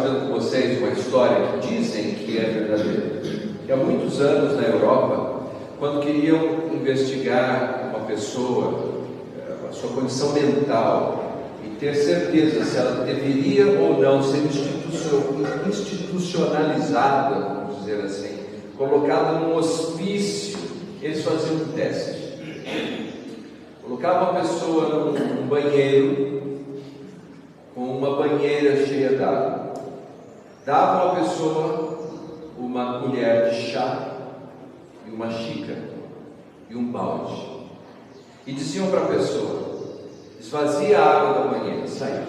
Com vocês uma história que dizem que é verdadeira. Que há muitos anos na Europa, quando queriam investigar uma pessoa, a sua condição mental, e ter certeza se ela deveria ou não ser institucionalizada, vamos dizer assim, colocada num hospício, eles faziam um teste. Colocavam a pessoa num banheiro, com uma banheira cheia d'água. Davam à pessoa uma colher de chá e uma xícara e um balde e diziam para a pessoa: esvazia a água da banheira, saia.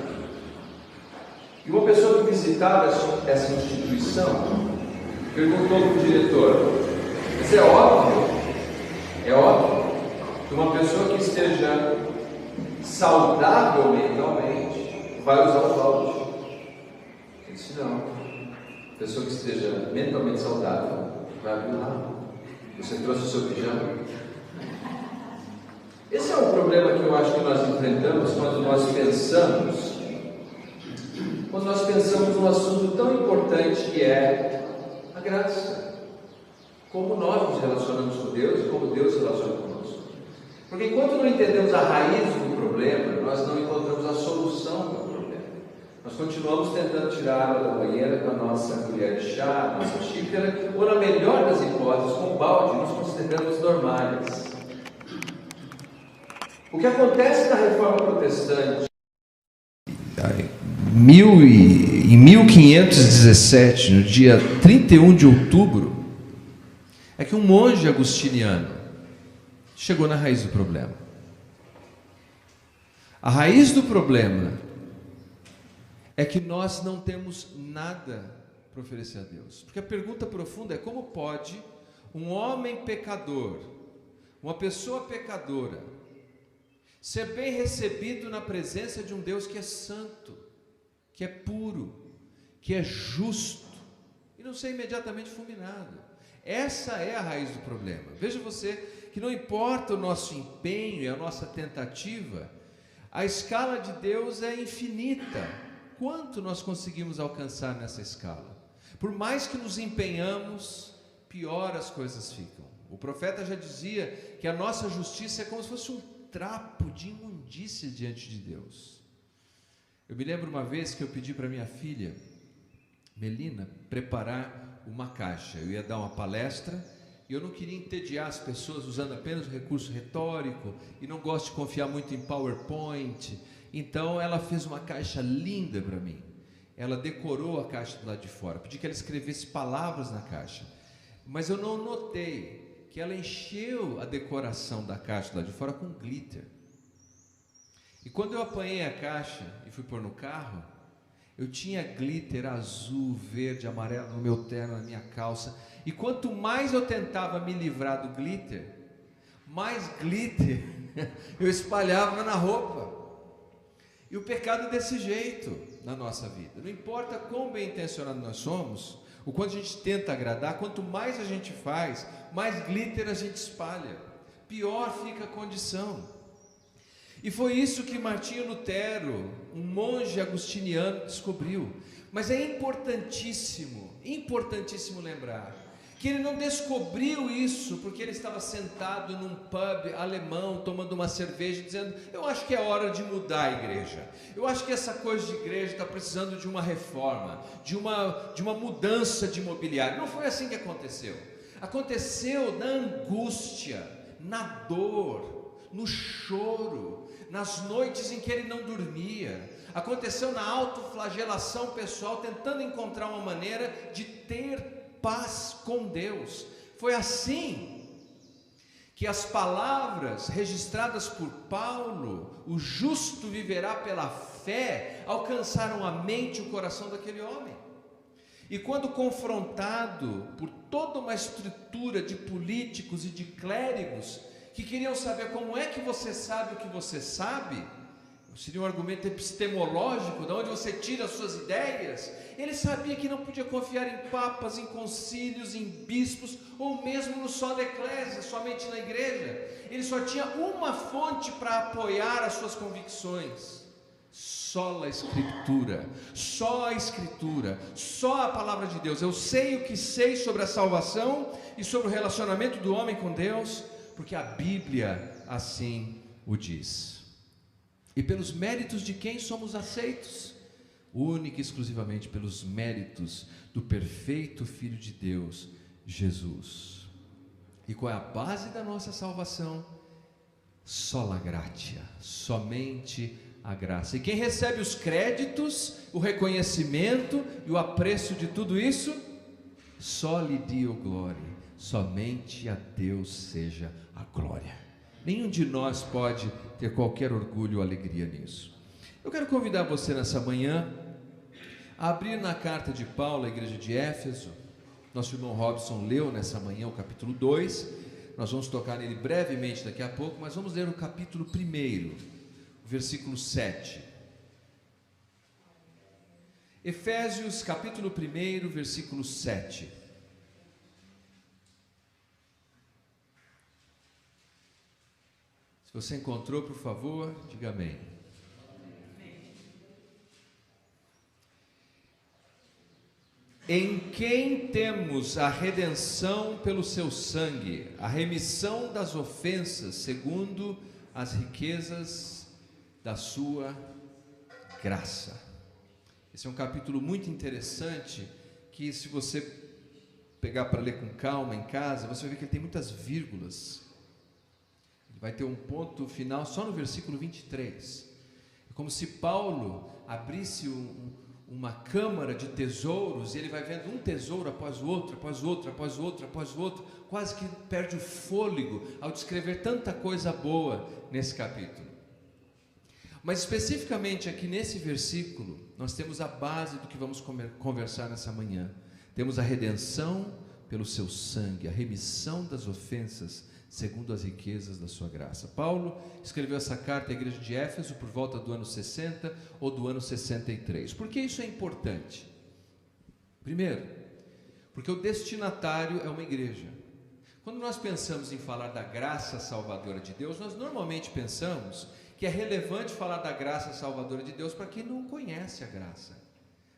E uma pessoa que visitava essa instituição perguntou para o diretor: mas é óbvio que uma pessoa que esteja saudável mentalmente vai usar o balde. Ele disse: não. Pessoa que esteja mentalmente saudável vai abrir lá. Você trouxe o seu pijama? Esse é um problema que eu acho que nós enfrentamos quando nós pensamos num assunto tão importante que é a graça. Como nós nos relacionamos com Deus e como Deus se relaciona conosco. Porque enquanto não entendemos a raiz do problema, nós não encontramos a solução do problema. Nós continuamos tentando tirar a água da banheira com a nossa colher de chá, a nossa xícara, ou na melhor das hipóteses, com o balde, nos consideramos normais. O que acontece na Reforma Protestante? Em 1517, no dia 31 de outubro, é que um monge agustiniano chegou na raiz do problema. A raiz do problema é que nós não temos nada para oferecer a Deus. Porque a pergunta profunda é: como pode um homem pecador, uma pessoa pecadora, ser bem recebido na presença de um Deus que é santo, que é puro, que é justo, e não ser imediatamente fulminado? Essa é a raiz do problema. Veja você que não importa o nosso empenho e a nossa tentativa, a escala de Deus é infinita. Quanto nós conseguimos alcançar nessa escala? Por mais que nos empenhamos, pior as coisas ficam. O profeta já dizia que a nossa justiça é como se fosse um trapo de imundícia diante de Deus. Eu me lembro uma vez que eu pedi para minha filha, Melina, preparar uma caixa. Eu ia dar uma palestra e eu não queria entediar as pessoas usando apenas o recurso retórico e não gosto de confiar muito em PowerPoint. Então ela fez uma caixa linda para mim. Ela decorou a caixa do lado de fora. Pedi que ela escrevesse palavras na caixa. Mas eu não notei que ela encheu a decoração da caixa do lado de fora com glitter. E quando eu apanhei a caixa e fui pôr no carro, eu tinha glitter azul, verde, amarelo no meu terno, na minha calça. E quanto mais eu tentava me livrar do glitter, mais glitter eu espalhava na roupa. E o pecado é desse jeito na nossa vida. Não importa quão bem intencionado nós somos, o quanto a gente tenta agradar, quanto mais a gente faz, mais glitter a gente espalha. Pior fica a condição. E foi isso que Martinho Lutero, um monge agustiniano, descobriu. Mas é importantíssimo lembrar que ele não descobriu isso porque ele estava sentado num pub alemão, tomando uma cerveja, dizendo: eu acho que é hora de mudar a igreja, eu acho que essa coisa de igreja está precisando de uma reforma, de uma mudança de mobiliário. Não foi assim que aconteceu. Aconteceu na angústia, na dor, no choro, nas noites em que ele não dormia. Aconteceu na autoflagelação pessoal, tentando encontrar uma maneira de ter paz com Deus. Foi assim que as palavras registradas por Paulo, o justo viverá pela fé, alcançaram a mente e o coração daquele homem. E quando confrontado por toda uma estrutura de políticos e de clérigos que queriam saber como é que você sabe o que você sabe, seria um argumento epistemológico, de onde você tira as suas ideias, ele sabia que não podia confiar em papas, em concílios, em bispos, ou mesmo no só da eclésia, somente na igreja. Ele só tinha uma fonte para apoiar as suas convicções: Só a Escritura, só a Escritura, só a palavra de Deus. Eu sei o que sei sobre a salvação e sobre o relacionamento do homem com Deus, porque a Bíblia assim o diz. E pelos méritos de quem somos aceitos? Única e exclusivamente pelos méritos do perfeito Filho de Deus, Jesus. E qual é a base da nossa salvação? Sola gratia, somente a graça. E quem recebe os créditos, o reconhecimento e o apreço de tudo isso? Soli Dio gloria, somente a Deus seja a glória. Nenhum de nós pode ter qualquer orgulho ou alegria nisso. Eu quero convidar você nessa manhã a abrir na carta de Paulo à igreja de Éfeso. Nosso irmão Robson leu nessa manhã o capítulo 2, nós vamos tocar nele brevemente daqui a pouco, mas vamos ler o capítulo 1, versículo 7. Efésios capítulo 1, versículo 7. Se você encontrou, por favor, diga amém. Em quem temos a redenção pelo seu sangue, a remissão das ofensas, segundo as riquezas da sua graça. Esse é um capítulo muito interessante, que se você pegar para ler com calma em casa, você vai ver que ele tem muitas vírgulas. Ele vai ter um ponto final só no versículo 23. É como se Paulo abrisse uma câmara de tesouros, e ele vai vendo um tesouro após o outro, após o outro, após o outro, após o outro, quase que perde o fôlego ao descrever tanta coisa boa nesse capítulo. Mas especificamente aqui nesse versículo, nós temos a base do que vamos conversar nessa manhã. Temos a redenção pelo seu sangue, a remissão das ofensas, segundo as riquezas da sua graça. Paulo escreveu essa carta à igreja de Éfeso por volta do ano 60 ou do ano 63. Por que isso é importante? Primeiro, porque o destinatário é uma igreja. Quando nós pensamos em falar da graça salvadora de Deus, nós normalmente pensamos que é relevante falar da graça salvadora de Deus para quem não conhece a graça,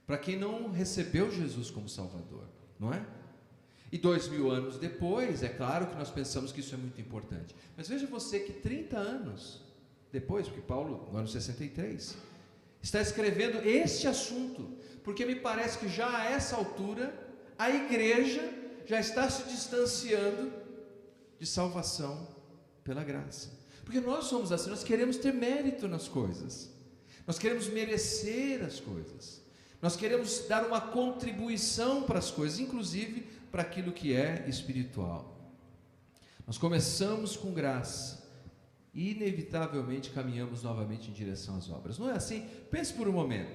para quem não recebeu Jesus como Salvador, não é? E 2000 anos depois, é claro que nós pensamos que isso é muito importante. Mas veja você que 30 anos depois, porque Paulo, no ano 63, está escrevendo este assunto, porque me parece que já a essa altura, a igreja já está se distanciando de salvação pela graça. Porque nós somos assim, nós queremos ter mérito nas coisas, nós queremos merecer as coisas, nós queremos dar uma contribuição para as coisas, inclusive para aquilo que é espiritual. Nós começamos com graça e inevitavelmente caminhamos novamente em direção às obras. Não é assim? Pense por um momento.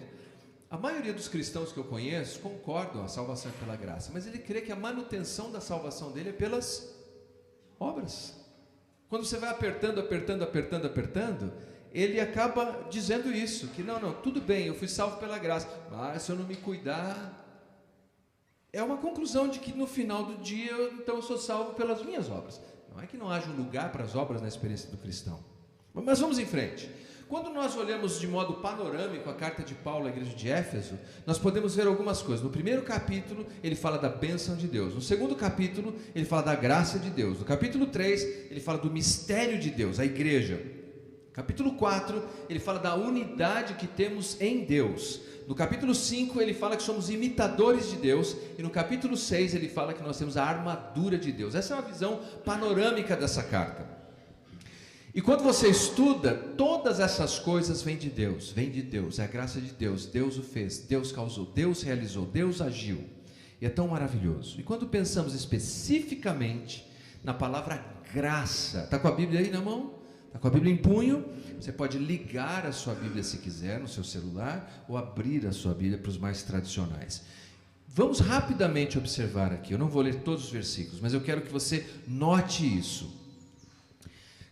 A maioria dos cristãos que eu conheço concordam, a salvação é pela graça, mas ele crê que a manutenção da salvação dele é pelas obras. Quando você vai apertando, ele acaba dizendo isso, que não, tudo bem, eu fui salvo pela graça, mas se eu não me cuidar... É uma conclusão de que no final do dia, então eu sou salvo pelas minhas obras. Não é que não haja um lugar para as obras na experiência do cristão. Mas vamos em frente. Quando nós olhamos de modo panorâmico a carta de Paulo à igreja de Éfeso, nós podemos ver algumas coisas. No primeiro capítulo, ele fala da bênção de Deus. No segundo capítulo, ele fala da graça de Deus. No capítulo 3, ele fala do mistério de Deus, a igreja. Capítulo 4, ele fala da unidade que temos em Deus. No capítulo 5, ele fala que somos imitadores de Deus. E no capítulo 6, ele fala que nós temos a armadura de Deus. Essa é uma visão panorâmica dessa carta. E quando você estuda, todas essas coisas vêm de Deus, é a graça de Deus, Deus o fez, Deus causou, Deus realizou, Deus agiu. E é tão maravilhoso. E quando pensamos especificamente na palavra graça, está com a Bíblia aí na mão? Está com a Bíblia em punho? Você pode ligar a sua Bíblia se quiser no seu celular, ou abrir a sua Bíblia para os mais tradicionais. Vamos rapidamente observar aqui, eu não vou ler todos os versículos, mas eu quero que você note isso.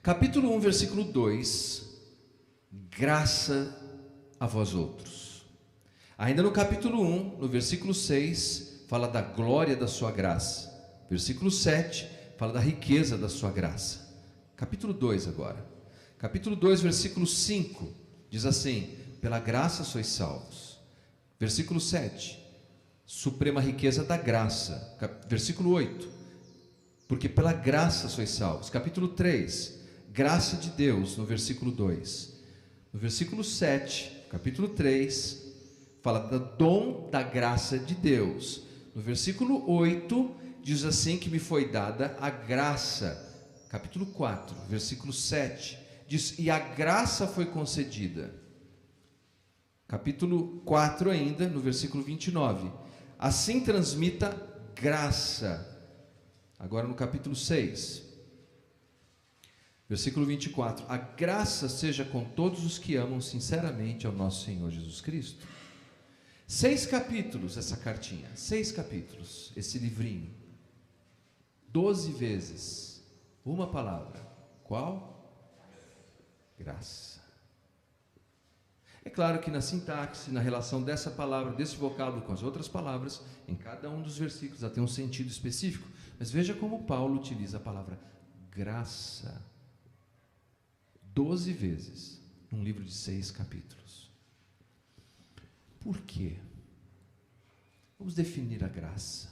Capítulo 1, versículo 2, graça a vós outros. Ainda no capítulo 1, no versículo 6, fala da glória da sua graça. Versículo 7, fala da riqueza da sua graça. Capítulo 2 agora. Capítulo 2, versículo 5, diz assim: pela graça sois salvos. Versículo 7, suprema riqueza da graça. Versículo 8, porque pela graça sois salvos. Capítulo 3, graça de Deus, no versículo 2. No versículo 7, capítulo 3, fala do dom da graça de Deus. No versículo 8, diz assim que me foi dada a graça. Capítulo 4, versículo 7, diz, e a graça foi concedida. Capítulo 4 ainda, no versículo 29, assim transmita graça. Agora no capítulo 6, versículo 24, a graça seja com todos os que amam sinceramente ao nosso Senhor Jesus Cristo. 6 capítulos essa cartinha, 6 capítulos, esse livrinho, 12 vezes, uma palavra, qual? Graça. É claro que na sintaxe, na relação dessa palavra, desse vocábulo com as outras palavras, em cada um dos versículos ela tem um sentido específico, mas veja como Paulo utiliza a palavra graça 12 vezes num livro de 6 capítulos. Por quê? Vamos definir a graça.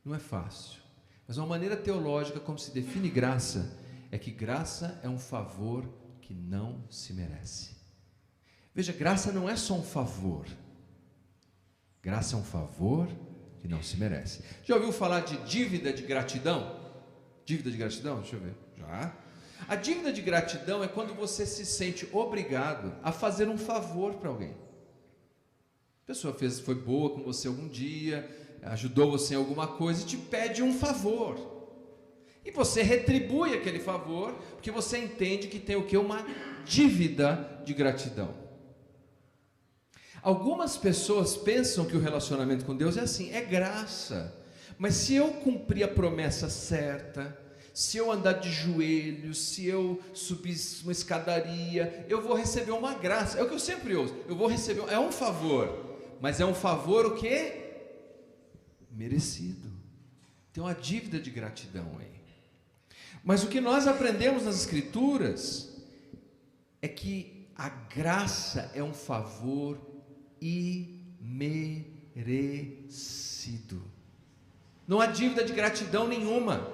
Não é fácil, mas uma maneira teológica como se define graça é que graça é um favor que não se merece. Veja, graça não é só um favor. Graça é um favor que não se merece. Já ouviu falar de dívida de gratidão? Dívida de gratidão? Deixa eu ver. Já. A dívida de gratidão é quando você se sente obrigado a fazer um favor para alguém. A pessoa foi boa com você algum dia, ajudou você em alguma coisa e te pede um favor. E você retribui aquele favor, porque você entende que tem o quê? Uma dívida de gratidão. Algumas pessoas pensam que o relacionamento com Deus é assim, é graça. Mas se eu cumprir a promessa certa, se eu andar de joelhos, se eu subir uma escadaria, eu vou receber uma graça. É o que eu sempre ouço. Eu vou receber, é um favor, mas é um favor o quê? Merecido. Tem uma dívida de gratidão aí. Mas o que nós aprendemos nas Escrituras é que a graça é um favor imerecido. Não há dívida de gratidão nenhuma.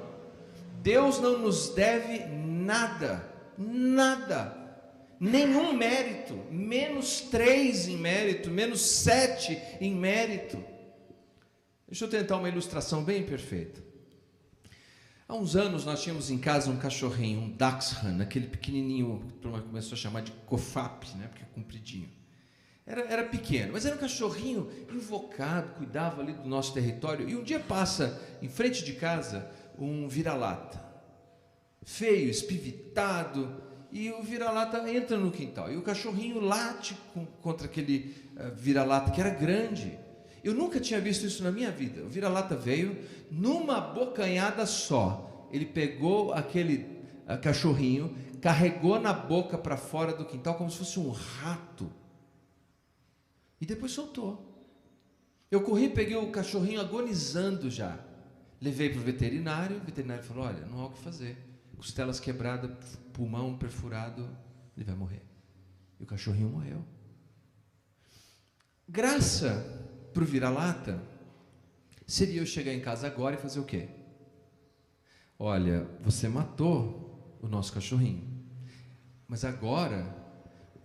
Deus não nos deve nada, nada, nenhum mérito, -3 em mérito, -7 em mérito. Deixa eu tentar uma ilustração bem perfeita. Há uns anos nós tínhamos em casa um cachorrinho, um Dachshund, aquele pequenininho, que a turma começou a chamar de Cofap, né, porque é compridinho. Era pequeno, mas era um cachorrinho invocado, cuidava ali do nosso território. E um dia passa em frente de casa um vira-lata, feio, espivitado, e o vira-lata entra no quintal, e o cachorrinho late contra aquele vira-lata que era grande. Eu nunca tinha visto isso na minha vida. O vira-lata veio numa bocanhada só, ele pegou aquele cachorrinho, carregou na boca para fora do quintal como se fosse um rato, e depois soltou. Eu corri, peguei o cachorrinho agonizando já, levei para o veterinário falou, olha, não há o que fazer, costelas quebradas, pulmão perfurado, ele vai morrer. E o cachorrinho morreu. Graça para o vira-lata seria eu chegar em casa agora e fazer o quê? Olha, você matou o nosso cachorrinho, mas agora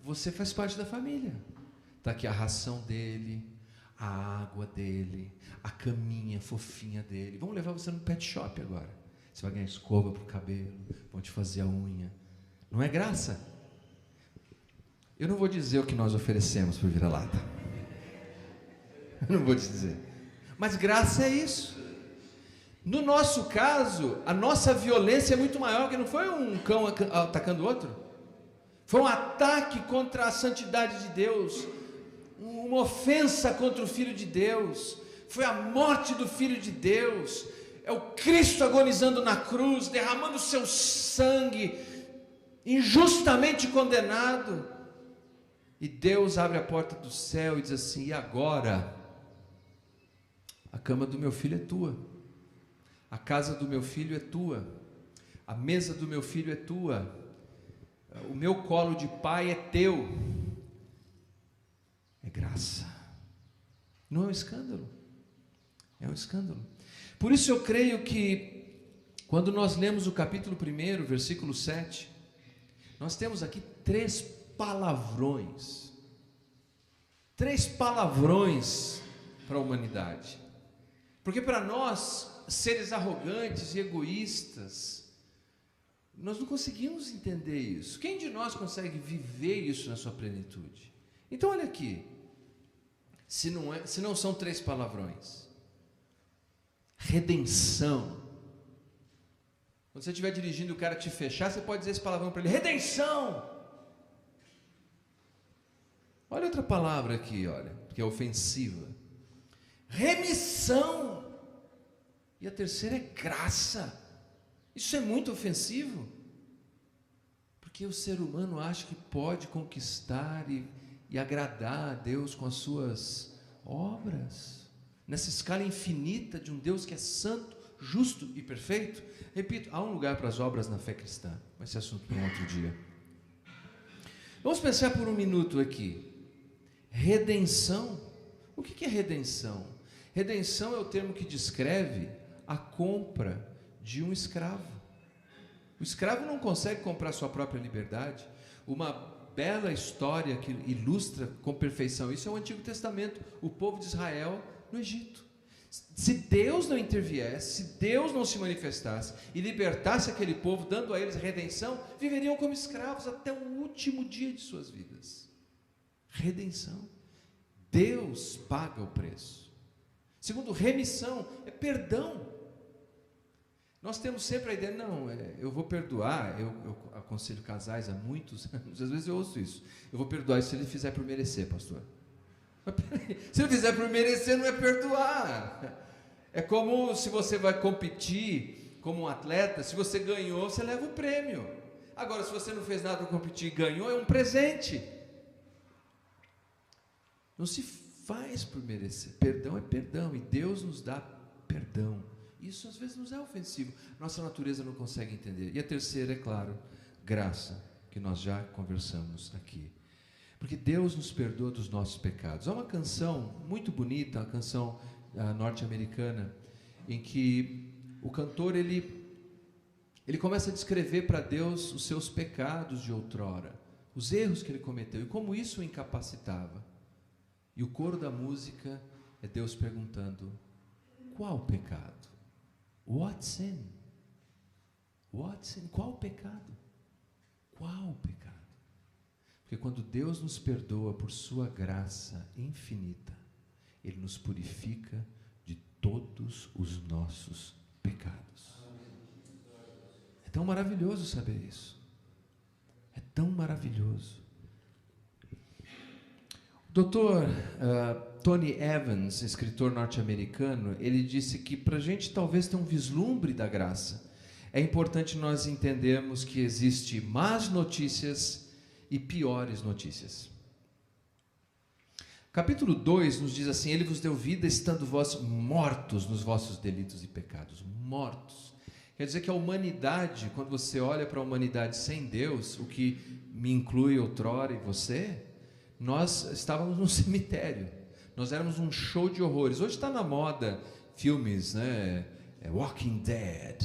você faz parte da família. Está aqui a ração dele, a água dele, a caminha fofinha dele. Vamos levar você no pet shop agora. Você vai ganhar escova para o cabelo, vão te fazer a unha. Não é graça? Eu não vou dizer o que nós oferecemos para o vira-lata. Eu não vou te dizer. Mas graça é isso. No nosso caso, a nossa violência é muito maior, porque não foi um cão atacando o outro. Foi um ataque contra a santidade de Deus, uma ofensa contra o Filho de Deus, foi a morte do Filho de Deus, é o Cristo agonizando na cruz, derramando o seu sangue, injustamente condenado, e Deus abre a porta do céu e diz assim, e agora? A cama do meu filho é tua, a casa do meu filho é tua, a mesa do meu filho é tua, o meu colo de pai é teu. Não é um escândalo? É um escândalo. Por isso eu creio que, quando nós lemos o capítulo 1, versículo 7, nós temos aqui 3 palavrões. 3 palavrões para a humanidade. Porque para nós, seres arrogantes e egoístas, nós não conseguimos entender isso. Quem de nós consegue viver isso na sua plenitude? Então olha aqui, se não são 3 palavrões. Redenção. Quando você estiver dirigindo e o cara te fechar, você pode dizer esse palavrão para ele: redenção. Olha outra palavra aqui, olha, que é ofensiva: remissão. E a terceira é graça. Isso é muito ofensivo, porque o ser humano acha que pode conquistar e agradar a Deus com as suas obras, nessa escala infinita de um Deus que é santo, justo e perfeito. Repito, há um lugar para as obras na fé cristã, mas esse assunto para um outro dia. Vamos pensar por um minuto aqui. Redenção. O que é redenção? Redenção é o termo que descreve a compra de um escravo. O escravo não consegue comprar sua própria liberdade. Uma bela história que ilustra com perfeição isso é o Antigo Testamento, o povo de Israel no Egito. Se Deus não interviesse, se Deus não se manifestasse e libertasse aquele povo, dando a eles redenção, viveriam como escravos até o último dia de suas vidas. Redenção. Deus paga o preço. Segundo, remissão é perdão. Nós temos sempre a ideia, não, eu vou perdoar. Eu aconselho casais há muitos anos, às vezes eu ouço isso: eu vou perdoar se ele fizer por merecer, pastor. Mas peraí, se ele fizer por merecer, não é perdoar. É como se você vai competir como um atleta, se você ganhou, você leva o prêmio. Agora, se você não fez nada para competir e ganhou, é um presente. Não se faz por merecer. Perdão é perdão, e Deus nos dá perdão. Isso às vezes nos é ofensivo, nossa natureza não consegue entender. E a terceira, é claro, graça, que nós já conversamos aqui. Porque Deus nos perdoa dos nossos pecados. Há uma canção muito bonita, uma canção norte-americana, em que o cantor ele começa a descrever para Deus os seus pecados de outrora, os erros que ele cometeu e como isso o incapacitava. E o coro da música é Deus perguntando: qual pecado? What sin? What sin? Qual pecado? Qual pecado? Porque quando Deus nos perdoa por sua graça infinita, Ele nos purifica de todos os nossos pecados. É tão maravilhoso saber isso. É tão maravilhoso. O Dr. Tony Evans, escritor norte-americano, ele disse que para a gente talvez ter um vislumbre da graça, é importante nós entendermos que existe más notícias e piores notícias. Capítulo 2 nos diz assim: Ele vos deu vida estando vós mortos nos vossos delitos e pecados. Mortos. Quer dizer que a humanidade, quando você olha para a humanidade sem Deus, o que me inclui outrora e você, nós estávamos num cemitério, nós éramos um show de horrores. Hoje está na moda filmes, né? Walking Dead,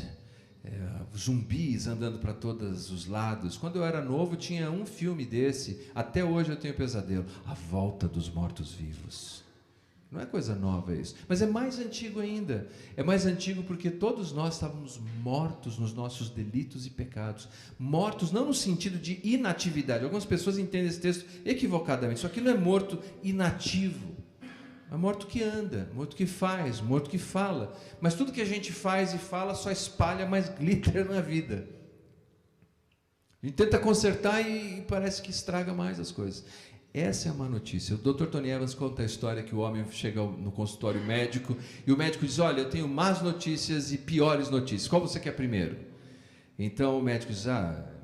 zumbis andando para todos os lados. Quando eu era novo tinha um filme desse, até hoje eu tenho pesadelo: A Volta dos Mortos-Vivos. Não é coisa nova isso, mas é mais antigo ainda. É mais antigo porque todos nós estávamos mortos nos nossos delitos e pecados. Mortos não no sentido de inatividade. Algumas pessoas entendem esse texto equivocadamente. Isso aqui não é morto inativo. É morto que anda, morto que faz, morto que fala. Mas tudo que a gente faz e fala só espalha mais glitter na vida. A gente tenta consertar e parece que estraga mais as coisas. Essa é a má notícia. O Dr. Tony Evans conta a história que o homem chega no consultório médico e o médico diz: olha, eu tenho más notícias e piores notícias. Qual você quer primeiro? Então o médico diz: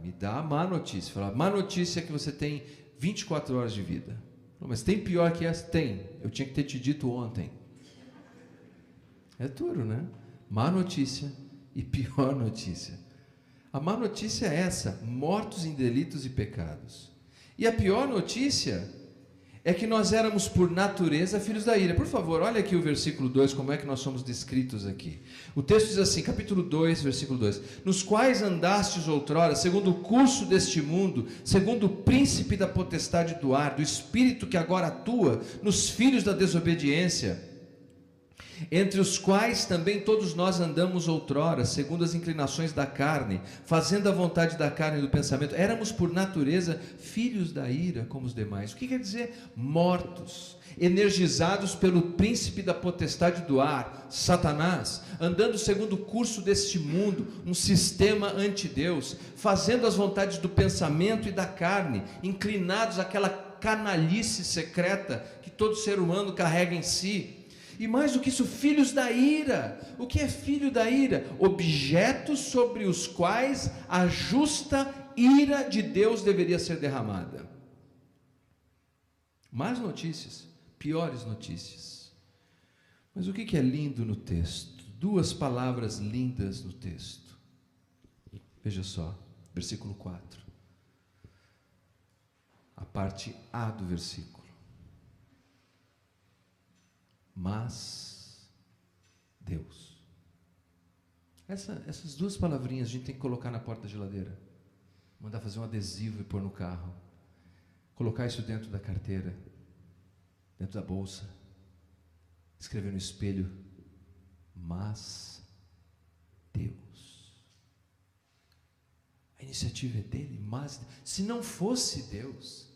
me dá a má notícia. Fala: má notícia é que você tem 24 horas de vida. Mas tem pior que essa? Tem. Eu tinha que ter te dito ontem. É duro, né? Má notícia e pior notícia. A má notícia é essa: mortos em delitos e pecados. E a pior notícia é que nós éramos por natureza filhos da ira. Por favor, olha aqui o versículo 2, como é que nós somos descritos aqui. O texto diz assim, capítulo 2, versículo 2: nos quais andastes outrora, segundo o curso deste mundo, segundo o príncipe da potestade do ar, do espírito que agora atua nos filhos da desobediência, entre os quais também todos nós andamos outrora, segundo as inclinações da carne, fazendo a vontade da carne e do pensamento. Éramos por natureza filhos da ira, como os demais. O que quer dizer? Mortos, energizados pelo príncipe da potestade do ar, Satanás, andando segundo o curso deste mundo, um sistema anti-Deus, fazendo as vontades do pensamento e da carne, inclinados àquela canalice secreta que todo ser humano carrega em si. E mais do que isso, filhos da ira. O que é filho da ira? Objetos sobre os quais a justa ira de Deus deveria ser derramada. Más notícias, piores notícias. Mas o que é lindo no texto? Duas palavras lindas no texto. Veja só, versículo 4. A parte A do versículo. Mas Deus. Essas duas palavrinhas a gente tem que colocar na porta da geladeira, mandar fazer um adesivo e pôr no carro, colocar isso dentro da carteira, dentro da bolsa, escrever no espelho: mas Deus. A iniciativa é dele, mas se não fosse Deus,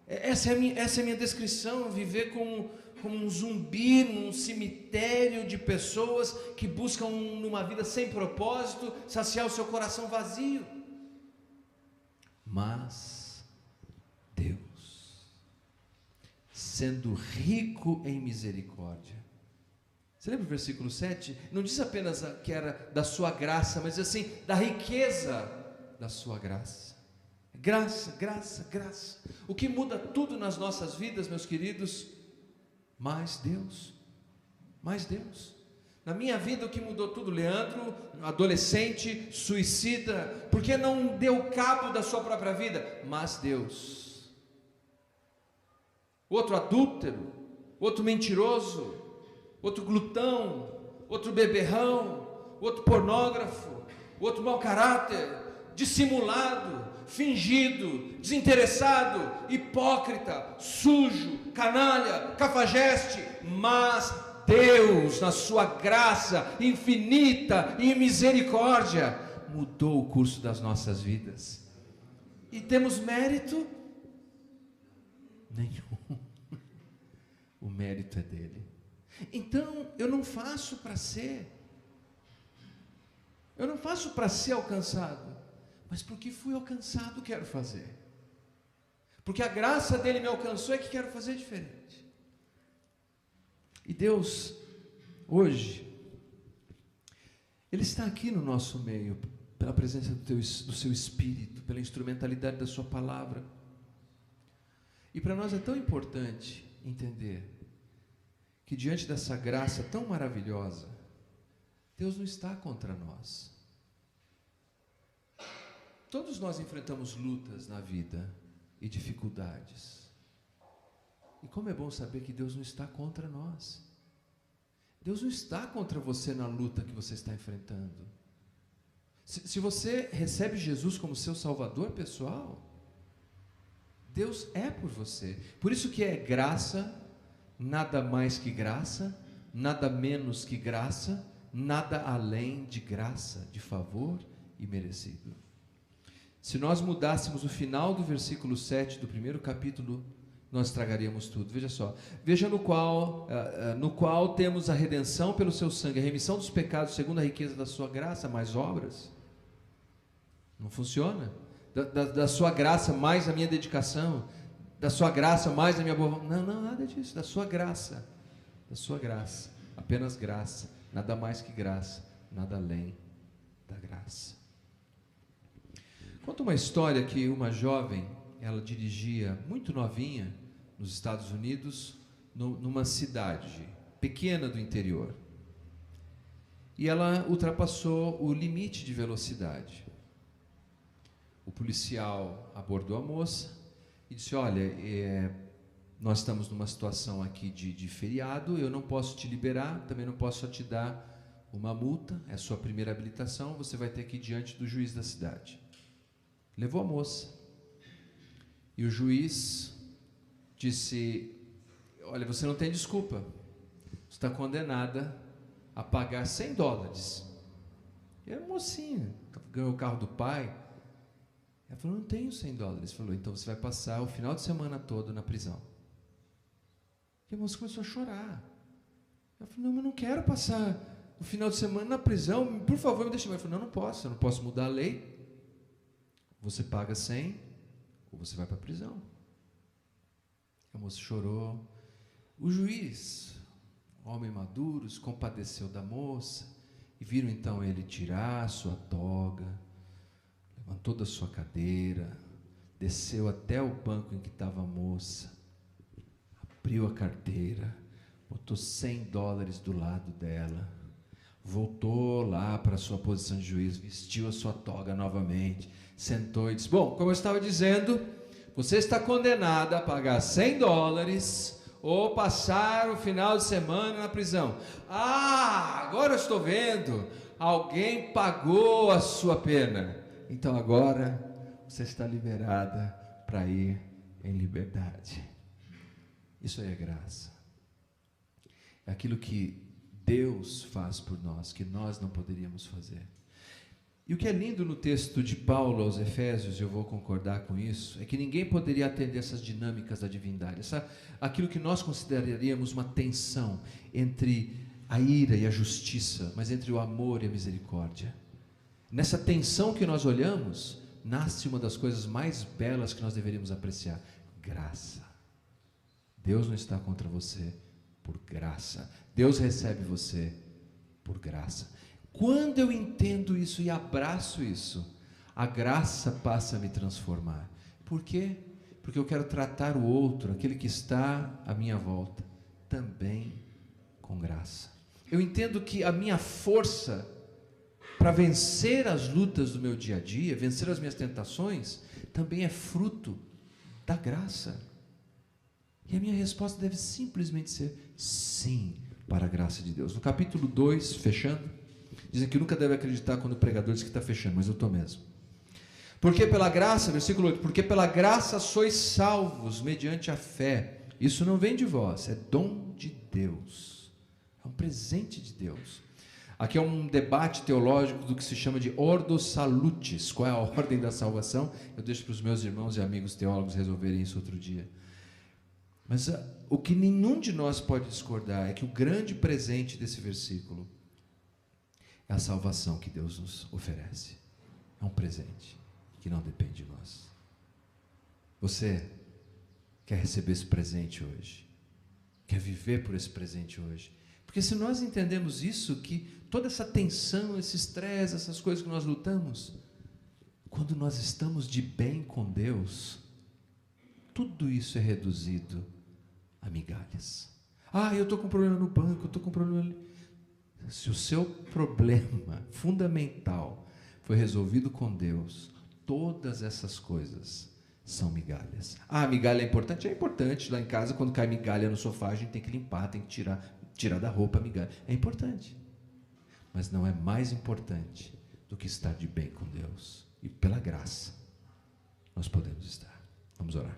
essa é a minha descrição, viver como um zumbi num cemitério de pessoas que buscam numa vida sem propósito saciar o seu coração vazio. Mas Deus, sendo rico em misericórdia. Você lembra o versículo 7? Não diz apenas que era da sua graça, mas assim, da riqueza da sua graça. Graça, graça, graça. O que muda tudo nas nossas vidas, meus queridos? Mais Deus. Mais Deus. Na minha vida o que mudou tudo? Leandro, adolescente, suicida, porque não deu cabo da sua própria vida? Mas Deus. Outro adúltero, outro mentiroso, outro glutão, outro beberrão, outro pornógrafo, outro mau caráter, dissimulado, fingido, desinteressado, hipócrita, sujo, canalha, cafajeste. Mas Deus, na sua graça infinita e misericórdia, mudou o curso das nossas vidas. E temos mérito? Nenhum. O mérito é dele. Então, eu não faço para ser. Eu não faço para ser alcançado. Mas porque fui alcançado, quero fazer. Porque a graça dele me alcançou, é que quero fazer diferente. E Deus, hoje, Ele está aqui no nosso meio, pela presença do seu Espírito, pela instrumentalidade da sua palavra. E para nós é tão importante entender que diante dessa graça tão maravilhosa, Deus não está contra nós. Todos nós enfrentamos lutas na vida e dificuldades. E como é bom saber que Deus não está contra nós. Deus não está contra você na luta que você está enfrentando. Se você recebe Jesus como seu Salvador pessoal, Deus é por você. Por isso que é graça, nada mais que graça, nada menos que graça, nada além de graça, de favor e merecido. Se nós mudássemos o final do versículo 7 do primeiro capítulo, nós estragaríamos tudo. Veja só, veja no qual temos a redenção pelo seu sangue, a remissão dos pecados segundo a riqueza da sua graça, mais obras. Não funciona. Da sua graça mais a minha dedicação, da sua graça mais a minha boa vontade. Não, nada disso. Da sua graça, apenas graça, nada mais que graça, nada além da graça. Conta uma história que uma jovem, ela dirigia muito novinha nos Estados Unidos, numa cidade pequena do interior, e ela ultrapassou o limite de velocidade. O policial abordou a moça e disse: olha, nós estamos numa situação aqui de feriado, eu não posso te liberar, também não posso te dar uma multa, é a sua primeira habilitação, você vai ter que ir diante do juiz da cidade. Levou a moça. E o juiz disse: olha, você não tem desculpa, você está condenada a pagar $100. E era mocinha, ganhou o carro do pai. Ela falou: não tenho $100. Ele falou: então você vai passar o final de semana todo na prisão. E a moça começou a chorar. Ela falou: não, eu não quero passar o final de semana na prisão, por favor, me deixa. Ele falou: não posso, eu não posso mudar a lei. Você paga 100 ou você vai para a prisão. A moça chorou. O juiz, homem maduro, se compadeceu da moça, e viram então ele tirar a sua toga, levantou da sua cadeira, desceu até o banco em que estava a moça, abriu a carteira, botou $100 do lado dela, voltou lá para a sua posição de juiz, vestiu a sua toga novamente, sentou e disse: bom, como eu estava dizendo, você está condenada a pagar $100 ou passar o final de semana na prisão. Ah, agora eu estou vendo, alguém pagou a sua pena, então agora você está liberada para ir em liberdade. Isso aí é graça. É aquilo que Deus faz por nós, que nós não poderíamos fazer. E o que é lindo no texto de Paulo aos Efésios, eu vou concordar com isso, é que ninguém poderia atender essas dinâmicas da divindade, aquilo que nós consideraríamos uma tensão entre a ira e a justiça, mas entre o amor e a misericórdia. Nessa tensão que nós olhamos, nasce uma das coisas mais belas que nós deveríamos apreciar: graça. Deus não está contra você por graça. Deus recebe você por graça. Quando eu entendo isso e abraço isso, a graça passa a me transformar. Por quê? Porque eu quero tratar o outro, aquele que está à minha volta, também com graça. Eu entendo que a minha força para vencer as lutas do meu dia a dia, vencer as minhas tentações, também é fruto da graça. E a minha resposta deve simplesmente ser sim para a graça de Deus. No capítulo 2, fechando, dizem que nunca deve acreditar quando o pregador diz que está fechando, mas eu estou mesmo. Porque pela graça, versículo 8, porque pela graça sois salvos mediante a fé. Isso não vem de vós, é dom de Deus. É um presente de Deus. Aqui é um debate teológico do que se chama de ordo salutis. Qual é a ordem da salvação? Eu deixo para os meus irmãos e amigos teólogos resolverem isso outro dia. Mas o que nenhum de nós pode discordar é que o grande presente desse versículo é a salvação que Deus nos oferece. É um presente que não depende de nós. Você quer receber esse presente hoje? Quer viver por esse presente hoje? Porque se nós entendemos isso, que toda essa tensão, esse estresse, essas coisas que nós lutamos, quando nós estamos de bem com Deus, tudo isso é reduzido a migalhas. Ah, eu estou com problema no banco, eu estou com problema ali. Se o seu problema fundamental foi resolvido com Deus, todas essas coisas são migalhas. Ah, migalha é importante? É importante. Lá em casa, quando cai migalha no sofá, a gente tem que limpar, tem que tirar da roupa a migalha. É importante. Mas não é mais importante do que estar de bem com Deus. E pela graça, nós podemos estar. Vamos orar.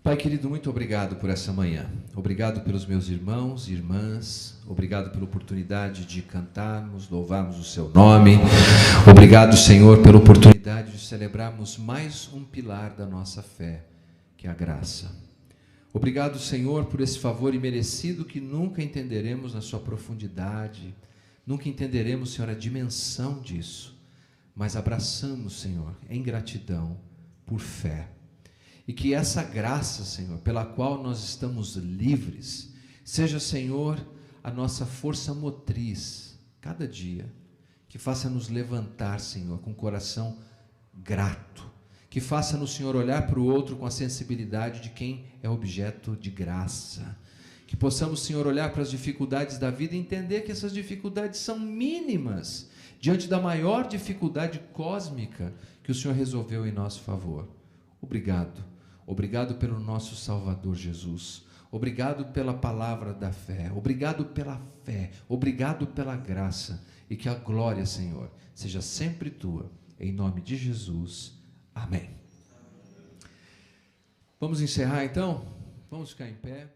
Pai querido, muito obrigado por essa manhã. Obrigado pelos meus irmãos e irmãs. Obrigado pela oportunidade de cantarmos, louvarmos o seu nome. Obrigado, Senhor, pela oportunidade de celebrarmos mais um pilar da nossa fé, que é a graça. Obrigado, Senhor, por esse favor imerecido que nunca entenderemos na sua profundidade. Nunca entenderemos, Senhor, a dimensão disso. Mas abraçamos, Senhor, em gratidão, por fé. E que essa graça, Senhor, pela qual nós estamos livres, seja, Senhor, a nossa força motriz, cada dia, que faça nos levantar, Senhor, com o coração grato, que faça-nos, Senhor, olhar para o outro com a sensibilidade de quem é objeto de graça, Que possamos, Senhor, olhar para as dificuldades da vida e entender que essas dificuldades são mínimas diante da maior dificuldade cósmica que o Senhor resolveu em nosso favor. Obrigado. Obrigado pelo nosso Salvador Jesus. Obrigado pela palavra da fé. Obrigado pela fé. Obrigado pela graça. E que a glória, Senhor, seja sempre tua. Em nome de Jesus. Amém. Vamos encerrar então? Vamos ficar em pé.